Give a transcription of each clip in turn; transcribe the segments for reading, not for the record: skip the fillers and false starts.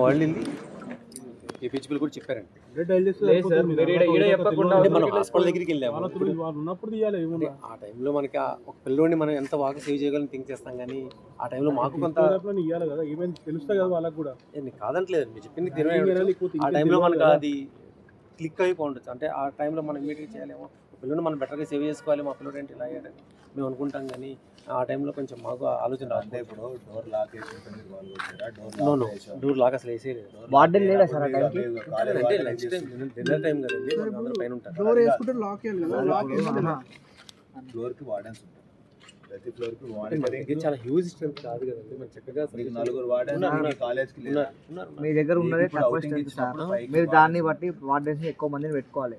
వాళ్ళు వెళ్ళి ఈ పిచ్చిపిల్ కూడా చెప్పారండి. మనం హాస్పిటల్ దగ్గరికి వెళ్ళాము. ఆ టైంలో మనకి ఒక పిల్లోడిని మనం ఎంత బాగా సేవ్ చేయగలని థింక్ చేస్తాం, కానీ ఆ టైంలో మాకు కొంత తెలుస్తుంది కదా వాళ్ళకి కూడా. కాదంటలేదు, మీరు చెప్పింది ఆ టైంలో మనకు అది క్లిక్ అయిపోవచ్చు. అంటే ఆ టైంలో మనం ఇమీడియట్గా చేయలేము, పిల్లలు మనం బెటర్గా సేవ్ చేసుకోవాలి, మా పిల్లడు ఏంటి ఇలా అయ్యాడని మేము అనుకుంటాం, కానీ ఆ టైంలో కొంచెం మాకు ఆలోచన రాదు. ఇప్పుడు డోర్ లాక్ డోర్ లాక్ అసలు వేసేయలేదు. వార్డెన్ లేదా సార్ ఆ టైంకి? అంటే లంచ్ టైం, డిన్నర్ టైం కదండి, అందరూ పైన ఉంటారు. ఫ్లోర్ కి వార్డెన్స్ ఉంటారు, ప్రతి ఫ్లోర్ కి వార్డెన్. చాలా హ్యూజ్ స్ట్రెంత్ కాదు కదండి, మనం చక్కగా 4 వార్డెన్స్ కాలేజ్ కి లేదు. మీ దగ్గర ఉన్నది తక్కువ స్ట్రెంత్ సార్, మీరు దాన్ని బట్టి వార్డెన్స్ ఎక్కువ మందిని పెట్టుకోవాలి.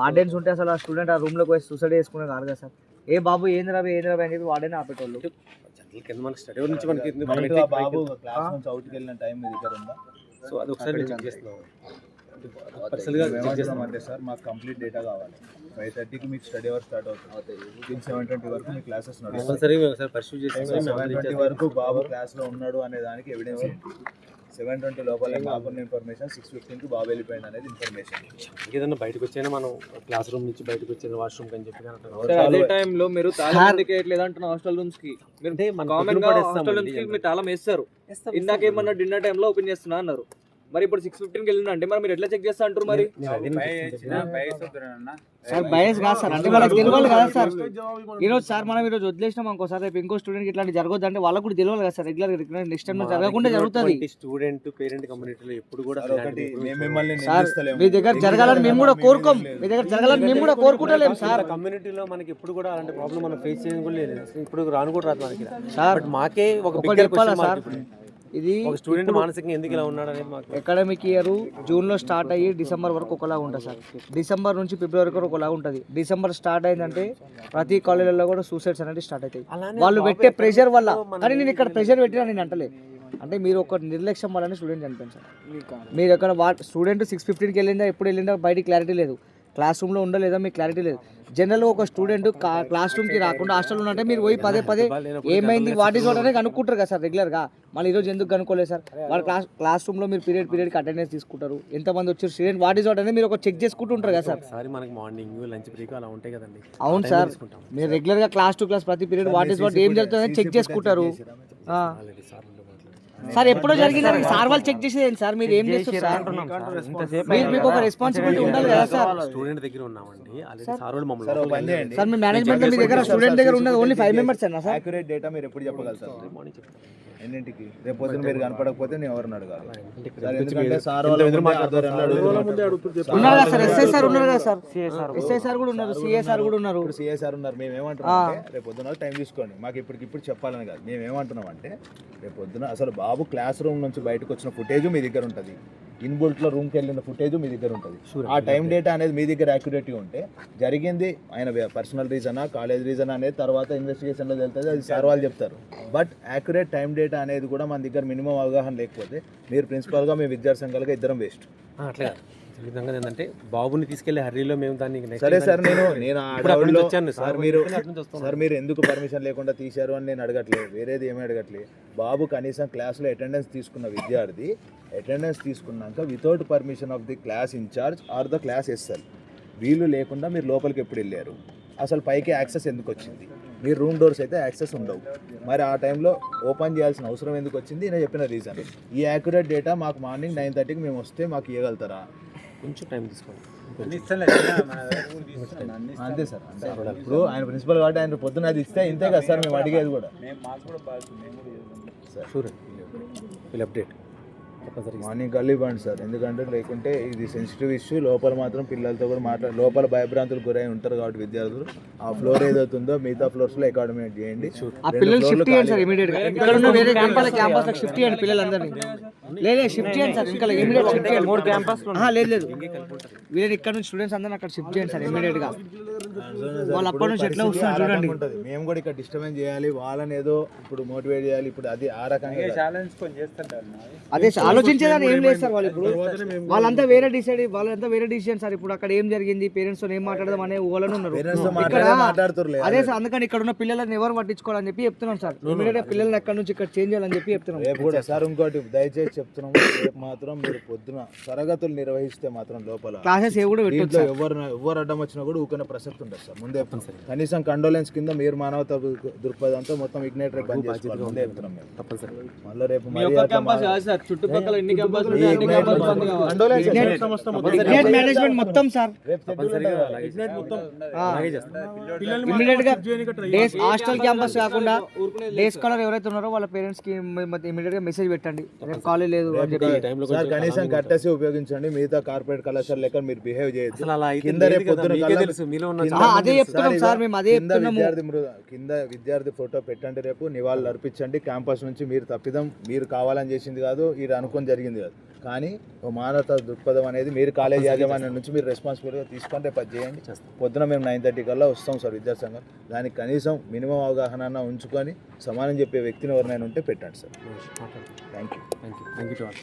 వార్డెన్స్ ఉంటే అసలు ఆ స్టూడెంట్ ఆ రూమ్ లోకి పోయి సూసైడ్ చేసుకునే కాదు కదా సార్. ఏ బాబు ఏంద్రా అని చెప్పి వార్డెన్ ఆపేటోళ్ళు. కింద మనకి స్టడీ నుంచి మనకి బాబు క్లాస్ నుంచి అవుట్కి వెళ్ళిన టైం మీ దగ్గర ఉందా? సో అది ఒకసారి చెక్ చేస్తున్నాం. అంటే సార్ మాకు కంప్లీట్ డేటా కావాలి. 5:30కి మీకు స్టడీ అవర్ స్టార్ట్ అవుతుంది, 7:20 వరకు మీ క్లాసెస్ నడుస్తాయి. 7:20 వరకు బాబు క్లాస్లో ఉన్నాడు అనే దానికి ఎవిడెన్స్ ఏంటి? 7:20 లోపల బాబున్న ఇన్ఫర్మేషన్, 6:15కి బాబు వెళ్ళిపోయింది అనేది ఇన్ఫర్మేషన్. ఏదైనా బయటకు వచ్చాయినా మనం క్లాస్ రూమ్ నుంచి బయటకు వచ్చాను వాష్రూమ్ అని చెప్పి అదే టైంలో మీరు తాళం ఎందుకు అంటున్న హాస్టల్ రూమ్స్ కి హాస్టల్ రూమ్స్ కి మీరు తాళం వేస్తారు. ఇందాకేమన్నా డిన్నర్ టైంలో ఓపెన్ చేస్తున్నా అన్నారు, మరి ఇప్పుడు 6:15కి వెళ్ళిందంటే మరి మీరు ఎట్లా చెక్ చేస్తా అంటారు? మరి సార్ బయస్ కాదు సార్, అంటే వాళ్ళకి తెలియాలి కదా సార్. ఈరోజు సార్ మనం ఈరోజు వదిలేసినాం అనుకోసారి, రేపు ఇంకో స్టూడెంట్ ఇట్లాంటి జరగదు అంటే వాళ్ళకి కూడా తెలియాలి కదా సార్. రెగ్యులర్ నెక్స్ట్ టైం జరగకుండా జరుగుతుంది. స్టూడెంట్ పేరెంట్ కమ్యూనిటీలో ఎప్పుడు కూడా సార్ మీ దగ్గర జరగాలని మేము కూడా కోరుకోం, మీ దగ్గర జరగాలని మేము కూడా కోరుకుంటలేము సార్. కమ్యూనిటీలో మనకి ఎప్పుడు కూడా అలాంటి ప్రాబ్లం మనం ఫేస్ చేయడం కూడా లేదు, ఇప్పుడు రాను కూడా రాదు మనకి సార్. మాకే ఒక చెప్పాలా సార్, ఇది స్టూడెంట్ మానసికంగా ఎందుకు ఇలా ఉన్నాడు అనేది మాకు అకాడమిక్ ఇయర్ జూన్లో స్టార్ట్ అయ్యి డిసెంబర్ వరకు ఒకలా ఉంటుంది సార్. డిసెంబర్ నుంచి ఫిబ్రవరి వరకు ఒకలా ఉంటుంది. డిసెంబర్ స్టార్ట్ అయిందంటే ప్రతి కాలేజీలలో కూడా సూసైడ్స్ అనేది స్టార్ట్ అవుతాయి, వాళ్ళు పెట్టే ప్రెషర్ వల్ల. కానీ నేను ఇక్కడ ప్రెషర్ పెట్టినా నేను అంటలే, అంటే మీరు ఒక నిర్లక్ష్యం వల్లనే స్టూడెంట్ చనిపోయింది సార్. మీరు అక్కడ స్టూడెంట్ 6:15కి వెళ్ళిందా, ఎప్పుడు వెళ్ళిందా బయటికి క్లారిటీ లేదు, క్లాస్ రూమ్లో ఉండలేదా మీకు క్లారిటీ లేదు. జనరల్గా ఒక స్టూడెంట్ క్లాస్ రూమ్కి రాకుండా హాస్టల్ ఉన్నట్టే మీరు పోయి పదే ఏమైంది వాట్ ఈస్ వాట్ అనేది కనుక్కుంటారు కదా సార్ రెగ్యులర్గా. మళ్ళీ ఈరోజు ఎందుకు కనుక్కోలేదు సార్? వాళ్ళ క్లాస్ రూమ్లో మీరు పీరియడ్కి అటెండెన్స్ తీసుకుంటారు, ఎంతమంది వచ్చారు స్టూడెంట్ వాట్ ఈస్ వాట్ అనేది మీరు ఒక చెక్ చేసుకుంటూ ఉంటారు కదా సార్. మనకి మార్నింగ్ లంచ్ బ్రేక్ అలా ఉంటాయి కదండి. అవును సార్, మీరు రెగ్యులర్గా క్లాస్ టు క్లాస్ ప్రతి పీరియడ్ వాట్ ఈస్ వాట్ ఏం జరుగుతుందని చెక్ చేసుకుంటారు సార్. ఎప్పుడో జరిగింది సార్, వాళ్ళు చెక్ చేసేది సార్. మీరు ఏం చేస్తారు సార్? మీకు ఒక రెస్పాన్సిబిలిటీ ఉండాలి కదా సార్. స్టూడెంట్ దగ్గర ఉన్నామండి, సార్ మీ మేనేజ్మెంట్ మీ దగ్గర స్టూడెంట్ దగ్గర ఉన్నది ఓన్లీ 5 మెంబర్స్ అన్నా సార్. యాక్యురేట్ డేటా మీరు ఎప్పుడు చెప్పగలుగుతారు? ఎన్నింటికి? రేపు పొద్దున మీరు కనపడకపోతే నేను ఎవరిని అడగాలి? ఎందుకంటే సార్ ఉన్నారు కదా సార్, ఎస్ఐ సార్ ఉన్నారు కదా సార్, ఎస్ఐ సార్ కూడా ఉన్నారు, సిఏ సార్ కూడా ఉన్నారు. ఇప్పుడు సిఏ సార్ ఉన్నారు. మేము ఏమంటున్నాం అంటే రేపు పొద్దున టైం తీసుకోండి, మాకు ఇప్పటికిప్పుడు చెప్పాలని కాదు. మేము ఏమంటున్నాం అంటే రేపు పొద్దున అసలు బాబు క్లాస్ రూమ్ నుంచి బయటకు వచ్చిన ఫుటేజ్ మీ దగ్గర ఉంటుంది, ఇన్బుల్ట్లో రూమ్కి వెళ్ళిన ఫుటేజ్ మీ దగ్గర ఉంటుంది. ఆ టైం డేటా అనేది మీ దగ్గర యాక్యురేట్గా ఉంటే జరిగింది ఆయన పర్సనల్ రీజనా కాలేజ్ రీజనా అనేది తర్వాత ఇన్వెస్టిగేషన్లో తెలుస్తుంది, అది సార్ వాళ్ళు చెప్తారు. బట్ యాక్యురేట్ టైం డేటా అనేది కూడా మన దగ్గర మినిమం అవగాహన లేకపోతే మీరు ప్రిన్సిపల్గా మీ విద్యార్థి సంఘాలుగా ఇద్దరం వేస్ట్. అట్లా ఏంటంటే బాబుని తీసుకెళ్లే హర్రీలో మేము దాన్ని సరే సార్ నేను సార్ మీరు ఎందుకు పర్మిషన్ లేకుండా తీశారు అని నేను అడగట్లేదు, వేరేది ఏమీ అడగట్లేదు. బాబు కనీసం క్లాస్లో అటెండెన్స్ తీసుకున్న విద్యార్థి అటెండెన్స్ తీసుకున్నాక without permission of the class incharge or the class SL వీళ్ళు లేకుండా మీరు లోపలికి ఎప్పుడు వెళ్ళారు? అసలు పైకి యాక్సెస్ ఎందుకు వచ్చింది? మీరు రూమ్ డోర్స్ అయితే యాక్సెస్ ఉండవు, మరి ఆ టైంలో ఓపెన్ చేయాల్సిన అవసరం ఎందుకు వచ్చింది? నేను చెప్పిన రీజన్. ఈ యాక్యురేట్ డేటా మాకు మార్నింగ్ 9:30కి మేము వస్తే మాకు ఇవ్వగలుగుతారా? కొంచెం టైం తీసుకోండి. అంతే సార్, అంటే ఇప్పుడు ఆయన ప్రిన్సిపల్ కాబట్టి ఆయన పొద్దున అది ఇస్తే ఇంతే కదా సార్ మేము అడిగేది కూడా. సార్ వీల్ అప్డేట్ మార్నింగ్ కళ్ళు ఇవ్వండి సార్, ఎందుకంటే లేకుంటే ఇది సెన్సిటివ్ ఇష్యూ. లోపల మాత్రం పిల్లలతో కూడా లోపల భయభ్రాంతులు గురై ఉంటారు కాబట్టి విద్యార్థులు ఆ ఫ్లోర్ ఏదవుతుందో మిగతా ఫ్లోర్స్ లో అకాడమినేట్ చేయండి. షిఫ్ట్ చేయండి సార్ ఇమీడియట్ గా. ఇక్కడ ఉన్న వేరే క్యాంపస్ లో షిఫ్ట్ చేయండి పిల్లలందరినీ. లేదు షిఫ్ట్ చేయండి సార్, ఇంకా ఇమీడియట్ షిఫ్ట్ చేయండి. 3 క్యాంపస్ లేదు వీళ్ళని ఇక్కడ నుంచి స్టూడెంట్స్ అందరిని అక్కడ షిఫ్ట్ చేయండి సార్ ఇమీడియట్ గా. వాళ్ళు అప్పటి నుంచి ఎట్లా వస్తున్నారు చూడండి. ఉంటది. మేము కూడా ఇక్కడ డిస్టర్బెన్స్ చేయాలి, వాళ్ళని ఏదో ఇప్పుడు మోటివేట్ చేయాలి, ఇప్పుడు అది ఆ రకంగా అదే ఆలోచించేదాన్ని ఏం లేదు సార్ వాళ్ళు. ఇప్పుడు వాళ్ళంతా వేరే డిసిషన్ సార్. ఇప్పుడు అక్కడ ఏం జరిగింది, పేరెంట్స్ తో ఏం మాట్లాడదాం అనే ఊళ్ళో ఉన్నారు. పేరెంట్స్ తో ఇక్కడ మాట్లాడుతుర్లే. అదే సార్, అందుకని ఇక్కడ ఉన్న పిల్లలని ఎవరు పట్టించుకోవాలని చెప్పి చెప్తున్నాం సార్. ఇమీడియట్ గా పిల్లల్ని ఎక్కడ నుంచి ఇక్కడ చేంజ్ చేయాలని చెప్పి చెప్తున్నాం. రేపు కూడా సార్ ఇంకోటి దయచేసి చెప్తున్నాము, రేపు మాత్రం మీరు పొద్దున తరగతులు నిర్వహిస్తే మాత్రం లోపల క్లాసెస్ ఏ కూడా పెట్టొచ్చు దీంట్లో సార్. ఎవరు అడ్డం వచ్చినా కూడా ఊకనే ప్రసక్తి ఉంటుంది సార్. ముందే చెప్తాం సార్, కనీసం కండోలెన్స్ కింద మీరు మానవతా దృక్పథంతో మొత్తం ఇగ్నైట్ రేపు బంద్ చేసుకోవాలి. ముందే చెప్తున్నాం మేము. తప్పనిసరి మళ్ళీ రేపు మీ మరీ ఒక్క అట్లా క్యాంపస్ కాదు సార్, చుట్టుపక్కల ఎన్ని క్యాంపస్ ఈ ఉన్నాయి అన్ని ignite క్యాంపస్ బంద్ కావాలి. కండోలెన్స్ Ignite సంస్థ ఇగ్నైట్ మేనేజ్మెంట్ మొత్తం సార్. రేపు schedule తప్పనిసరిగా ఉంటుంది. అలాగే ఇగ్నైట్ మొత్తం అలాగే చేస్తాం. పిల్లల్ని ఇమీడియట్ గా try డేస్ హాస్టల్ క్యాంపస్ కాకుండా ఊరుకునే డే స్కాలర్ ఎవరైతే ఉన్నారో వాళ్ళ పేరెంట్స్ కి ఇమీడియట్ గా మెసేజ్ పెట్టండి, రేపు కాలేజ్ లేదు అని చెప్పి. ఈ టైంలో సార్ కనీసం కట్టేసి ఉపయోగించండి, మిగతా కార్పొరేట్ కళాశాల లెక్క మీరు బిహేవ్ చేయొద్దు. అసలు అలా అయితే కింద లేదు రేపు కదా, పొద్దున మీకే కల్లా- తెలుసు మీలో ఉన్న కింద చాలా అదే మంది చెప్తున్నాం సార్, సార్, మేము అదే కింద చెప్తున్నాము. విద్యార్థి ఫోటో పెట్టండి, రేపు నివాళులు అర్పించండి. క్యాంపస్ నుంచి మీరు తప్పిదం మీరు కావాలని చేసింది కాదు, ఇది అనుకొని జరిగింది కాదు. కానీ ఓ మానవతా దృక్పథం అనేది మీరు కాలేజ్ యాజమాన్యం నుంచి మీరు రెస్పాన్సిబిలిటీగా తీసుకొని రేపు అది చేయండి. పొద్దున మేము 9:30 కల్లా వస్తాం సార్ విద్యాసంఘం. దానికి కనీసం మినిమం అవగాహన ఉంచుకొని సమానం చెప్పే వ్యక్తిని ఎవరినైనా ఉంటే పెట్టండి sir. Thank you. Thank you to all.